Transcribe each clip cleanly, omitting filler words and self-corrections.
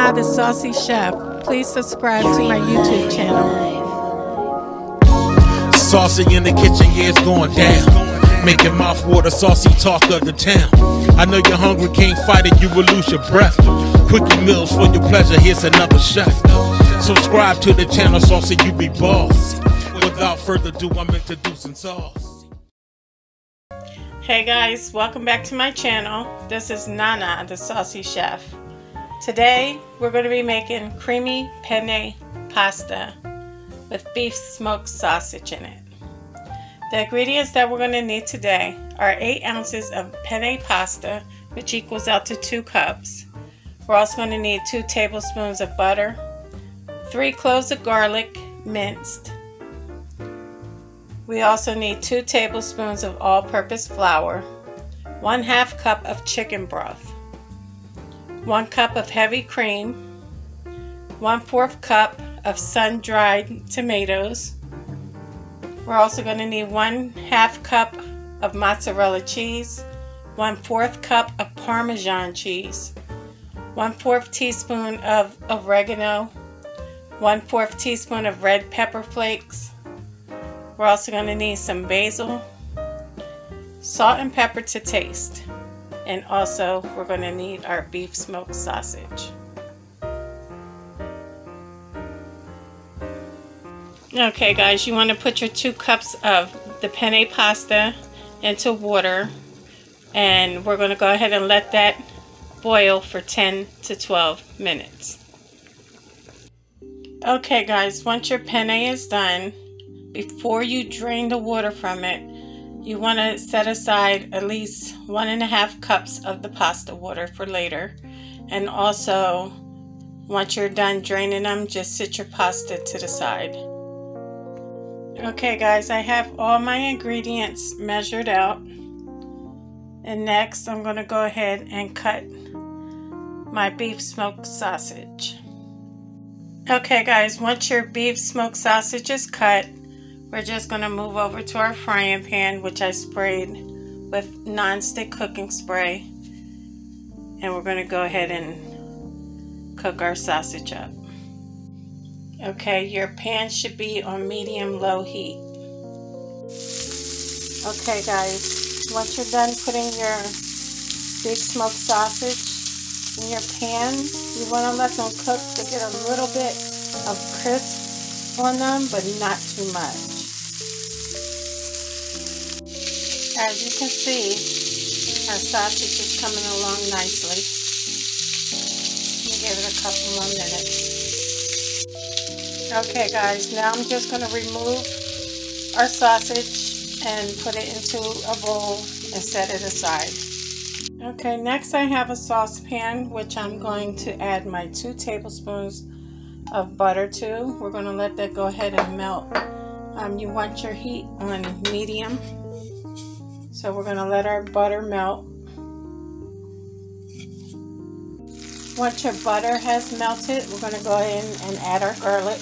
Nana the Saucy Chef. Please subscribe to my YouTube channel. Saucy in the kitchen, yeah, it's going down. Making mouth water, saucy talk of the town. I know you're hungry, can't fight it, you will lose your breath. Quickie meals for your pleasure, here's another chef. Subscribe to the channel, Saucy, you be boss. Without further ado, I'm introducing sauce. Hey guys, welcome back to my channel. This is Nana the Saucy Chef. Today we're going to be making creamy penne pasta with beef smoked sausage in it. The ingredients that we're going to need today are 8 ounces of penne pasta, which equals out to 2 cups. We're also going to need 2 tablespoons of butter, 3 cloves of garlic minced. We also need 2 tablespoons of all-purpose flour, 1/2 cup of chicken broth, 1 cup of heavy cream, 1/4 cup of sun-dried tomatoes. We're also going to need 1/2 cup of mozzarella cheese, 1/4 cup of parmesan cheese, 1/4 teaspoon of oregano, 1/4 teaspoon of red pepper flakes. We're also going to need some basil, salt and pepper to taste, and also we're going to need our beef smoked sausage. Okay guys, you want to put your 2 cups of the penne pasta into water, and we're going to go ahead and let that boil for 10 to 12 minutes. Okay guys, once your penne is done, before you drain the water from it, you want to set aside at least 1.5 cups of the pasta water for later. And also, once you're done draining them, just sit your pasta to the side. Okay guys, I have all my ingredients measured out. And next, I'm going to go ahead and cut my beef smoked sausage. Okay guys, once your beef smoked sausage is cut, we're just going to move over to our frying pan, which I sprayed with non-stick cooking spray. And we're going to go ahead and cook our sausage up. Okay, your pan should be on medium-low heat. Okay guys, once you're done putting your beef smoked sausage in your pan, you want to let them cook to get a little bit of crisp on them, but not too much. As you can see, our sausage is coming along nicely. Let me give it a couple more minutes. Okay guys, now I'm just going to remove our sausage and put it into a bowl and set it aside. Okay, next I have a saucepan, which I'm going to add my 2 tablespoons of butter to. We're going to let that go ahead and melt. You want your heat on medium. So we're going to let our butter melt. Once your butter has melted, we're going to go in and add our garlic.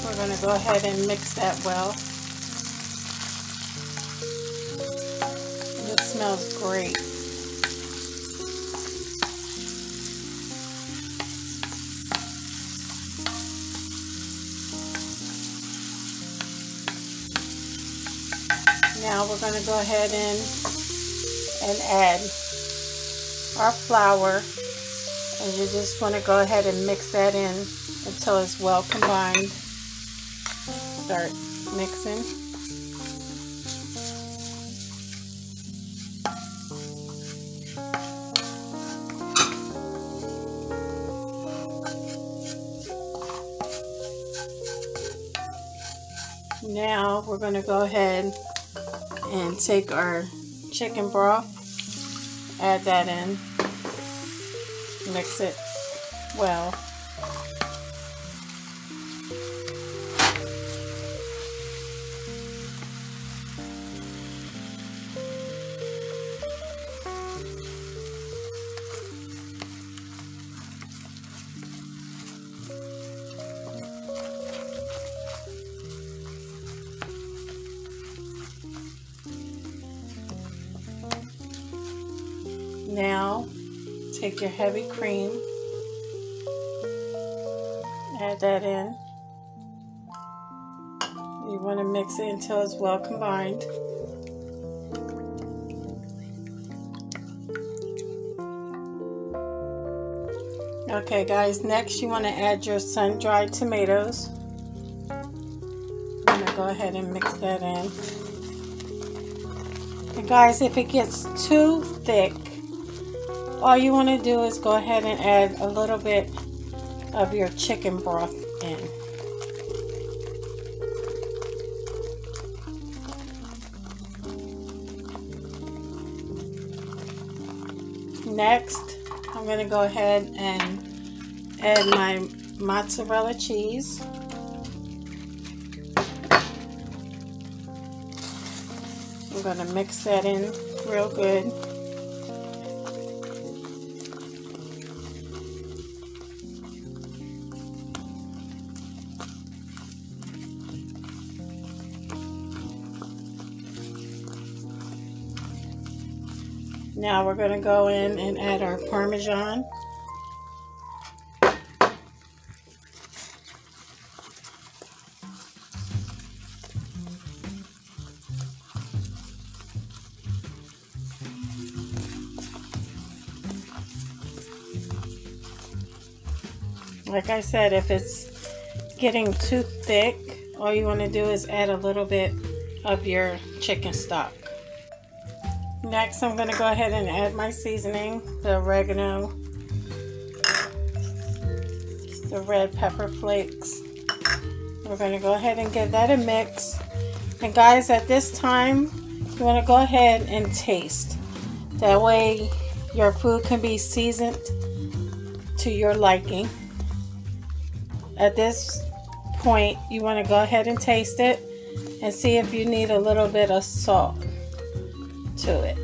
We're going to go ahead and mix that well. This smells great. Now we're going to go ahead and add our flour, and you just want to go ahead and mix that in until it's well combined. Start mixing. Now we're going to go ahead and take our chicken broth, add that in, mix it well. Now Take your heavy cream, add that in. You want to mix it until it's well combined. Okay guys, next you want to add your sun-dried tomatoes. I'm going to go ahead and mix that in. And guys, if it gets too thick, all you want to do is go ahead and add a little bit of your chicken broth in. Next, I'm going to go ahead and add my mozzarella cheese. I'm going to mix that in real good. Now we're going to go in and add our parmesan. Like I said, if it's getting too thick, all you want to do is add a little bit of your chicken stock. Next, I'm going to go ahead and add my seasoning, the oregano, the red pepper flakes. We're going to go ahead and give that a mix. And guys, at this time, you want to go ahead and taste. That way, your food can be seasoned to your liking. At this point, you want to go ahead and taste it and see if you need a little bit of salt to it.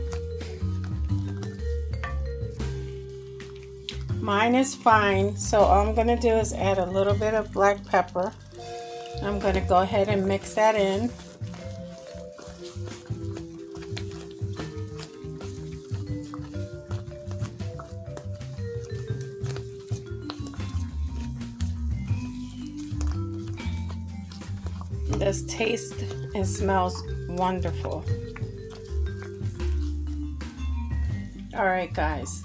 Mine is fine, so all I'm going to do is add a little bit of black pepper. I'm going to go ahead and mix that in. This tastes and smells wonderful. Alright guys,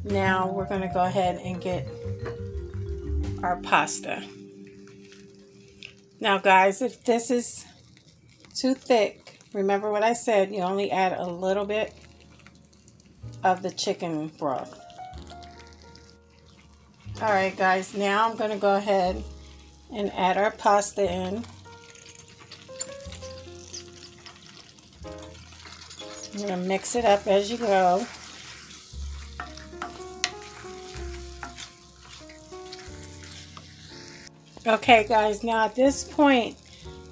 now we're going to go ahead and get our pasta. Now guys, if this is too thick, remember what I said, you only add a little bit of the chicken broth. Alright guys, now I'm going to go ahead and add our pasta in. I'm going to mix it up as you go. Okay guys, now at this point,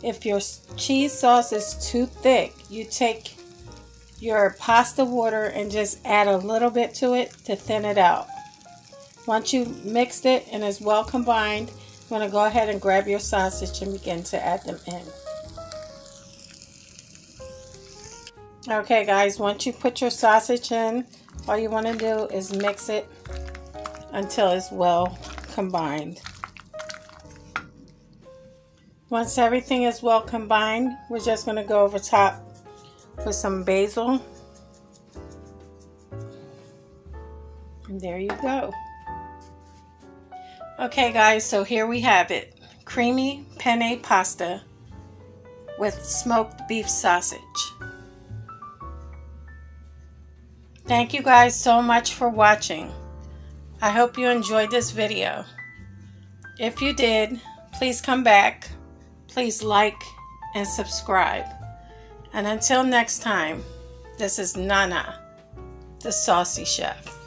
if your cheese sauce is too thick, you take your pasta water and just add a little bit to it to thin it out. Once you've mixed it and it's well combined, you want to go ahead and grab your sausage and begin to add them in. Okay guys, once you put your sausage in, all you want to do is mix it until it's well combined. Once everything is well combined, we're just going to go over top with some basil. And there you go. Okay guys, so here we have it. Creamy penne pasta with smoked beef sausage. Thank you guys so much for watching. I hope you enjoyed this video. If you did, please come back. Please like and subscribe. And until next time, this is Nana, the Saucy Chef.